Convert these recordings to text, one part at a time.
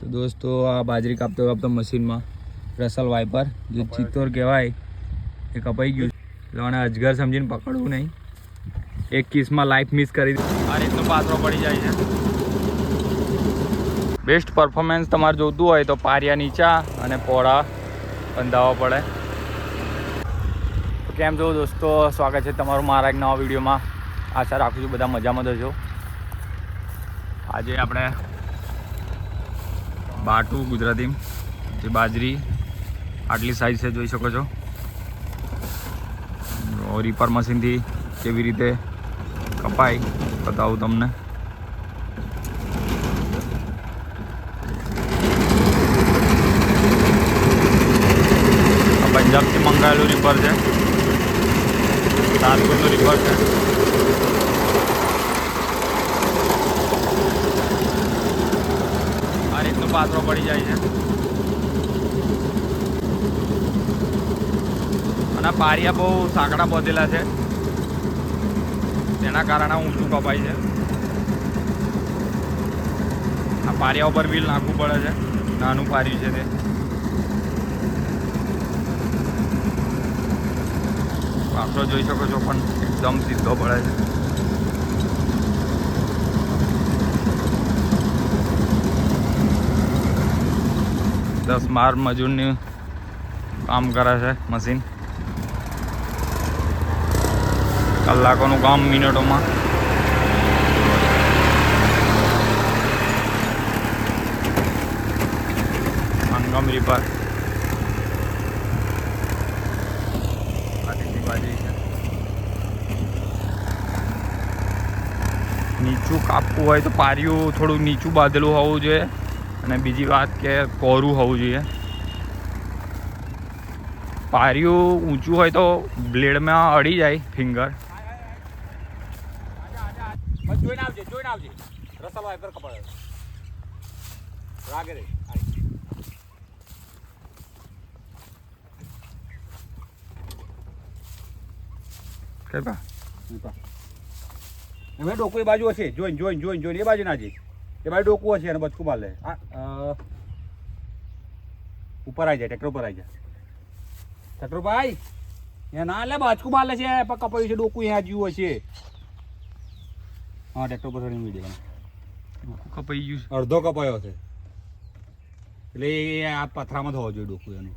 તો દોસ્તો આ બાજરી કાપતો મશીનમાં રસલ વાઇપર જે ચિત્તોર કહેવાય એ કપાઈ ગયું એટલે મને અજગર સમજીને પકડવું નહીં. એક કિસમાં લાઈફ મિસ કરી આ રીતનો પાથરો પડી જાય છે. બેસ્ટ પરફોર્મન્સ તમારે જોતું હોય તો પારિયા નીચા અને પોળા બંધાવવા પડે. તો કેમ છો દોસ્તો, સ્વાગત છે તમારું મારા એક નવા વિડીયોમાં. આશા રાખું છું બધા મજામાં જ છો. આજે આપણે બાટું ગુજરાતી જે બાજરી આટલી સાઈઝ છે જોઈ શકો છો. રીપર મશીનથી કેવી રીતે કપાય બતાવું તમને. પંજાબથી મંગાવેલું રીપર છે, તાજપુરનું રીપર છે. આ રીતનો પાથરો પડી જાય છે અને પારિયા બહુ સાંકડા બાંધેલા છે, તેના કારણે ઊંચું કપાય છે. આ પારિયા ઉપર વ્હીલ નાખવું પડે છે. નાનું પાર્યું છે તે. પાથરો જોઈ શકો છો પણ એકદમ સીધો પડે છે. દસ માર મજૂરની કામ કરે છે મશીન. કલાકોનું કામ મિનિટોમાં. અંગમ રીપર નીચું કાપવું હોય તો પારિયું થોડું નીચું બાંધેલું હોવું જોઈએ અને બીજી વાત કે કોરું હોવું જોઈએ. પારિયું ઊંચું હોય તો બ્લેડમાં અડી જાય ફિંગર. જોઈને આવજે રસલ વાઇપર કપાય રાગે રે. એમાં ડોકું એ બાજુ હશે. જોઈને એ બાજુ ના જઈશ. એ બાજુ ડોકું હશે અને બચકું માર લે. ઉપર આવી જાય, ટ્રેક્ટર ઉપર આવી જાય. ટ્રેક્ટર પર આવી એ ના લે, બાજકું માર લે છે. કપાયું છે ડોકું અહીંયા જીવું હશે. હા, ટ્રેક્ટર પર થોડી વિડીયો કપાઈ ગયું. અડધો કપાયો છે એટલે આ પથરામાં થવો જોઈએ ડોકું એનું.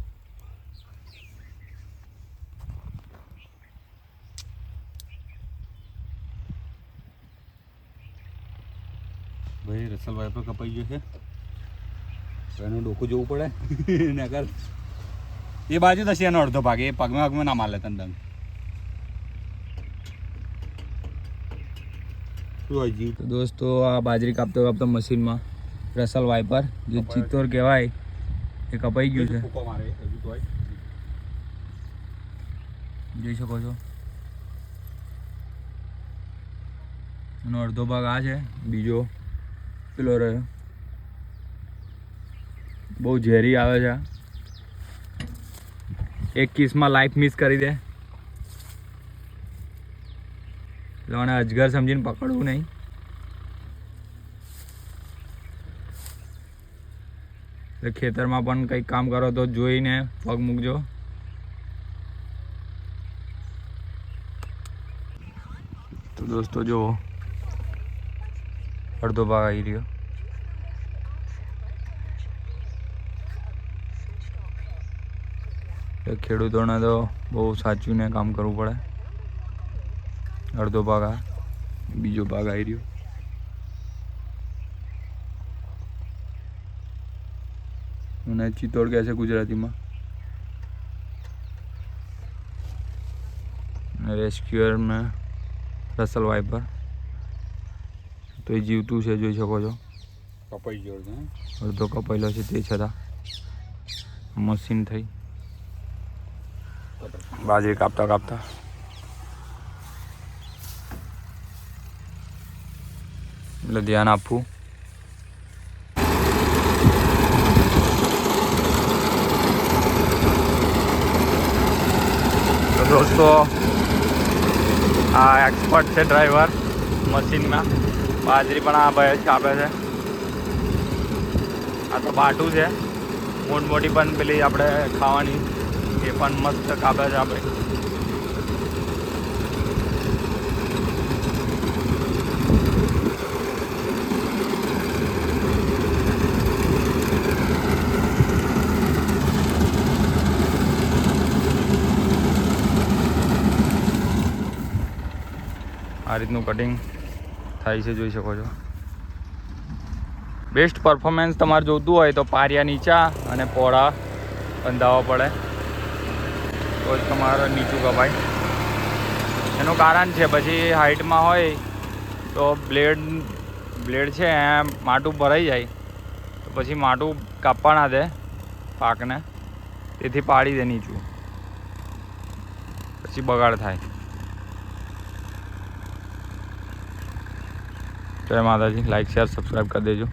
ભાઈ રસલ વાઇપર કપાઈ ગયો છે, એનું ડોકું જોવું પડે ને. અગર એ બાજુ થશે એનો અડધો ભાગ, એ પગમાં ના મારે તંદન. તો દોસ્તો આ બાજરી કાપતો મશીનમાં રસલ વાઇપર જે ચિત્તોર કહેવાય એ કપાઈ ગયું છે. જોઈ શકો છો. એનો અડધો ભાગ આ છે, બીજો પેલો રહ્યો. બહુ ઝેરી આવે છે. એક કિસમાં લાઈફ મિસ કરી દે એટલે મને અજગર સમજીને પકડવું નહીં. એટલે ખેતરમાં પણ કંઈક કામ કરો તો જોઈને પગ મૂકજો. તો દોસ્તો જુઓ, અડધો ભાગ આવી રહ્યો. ખેડૂતોને તો બહુ સાચવીને કામ કરવું પડે. અડધો ભાગ આ, બીજો ભાગ આવી રહ્યો. અને ચિત્તોડ કહે છે ગુજરાતીમાં. રેસ્ક્યુઅરમાં રસલ વાઇપર તો એ જીવતું છે, જોઈ શકો છો. કપાઈ ગયો અડધો કપાયેલો છે તે છતાં મશીન થઈ બાજરી કાપતા એટલે ધ્યાન આપવું. તો દોસ્તો આ એક્સપર્ટ છે ડ્રાઈવર મશીનમાં. બાજરી પણ આ ભાઈ કાપે છે. આ તો બાટું છે, મોટી પણ પેલી આપણે ખાવાની એ પણ મસ્ત કાપે છે આપણે. આ રીતનું કટિંગ થાય છે, જોઈ શકો છો. બેસ્ટ પરફોર્મન્સ તમારે જોતું હોય તો પારિયા નીચા અને પોળા બંધાવવા પડે તો જ તમારે નીચું કપાય. એનું કારણ છે પછી હાઇટમાં હોય તો બ્લેડ છે એમ માટું ભરાઈ જાય તો પછી માટું કાપવા ના દે પાકને, તેથી પાડી દે નીચું, પછી બગાડ થાય. જય માતાજી. લાઈક શેર સબસ્ક્રાઈબ કરી દેજો.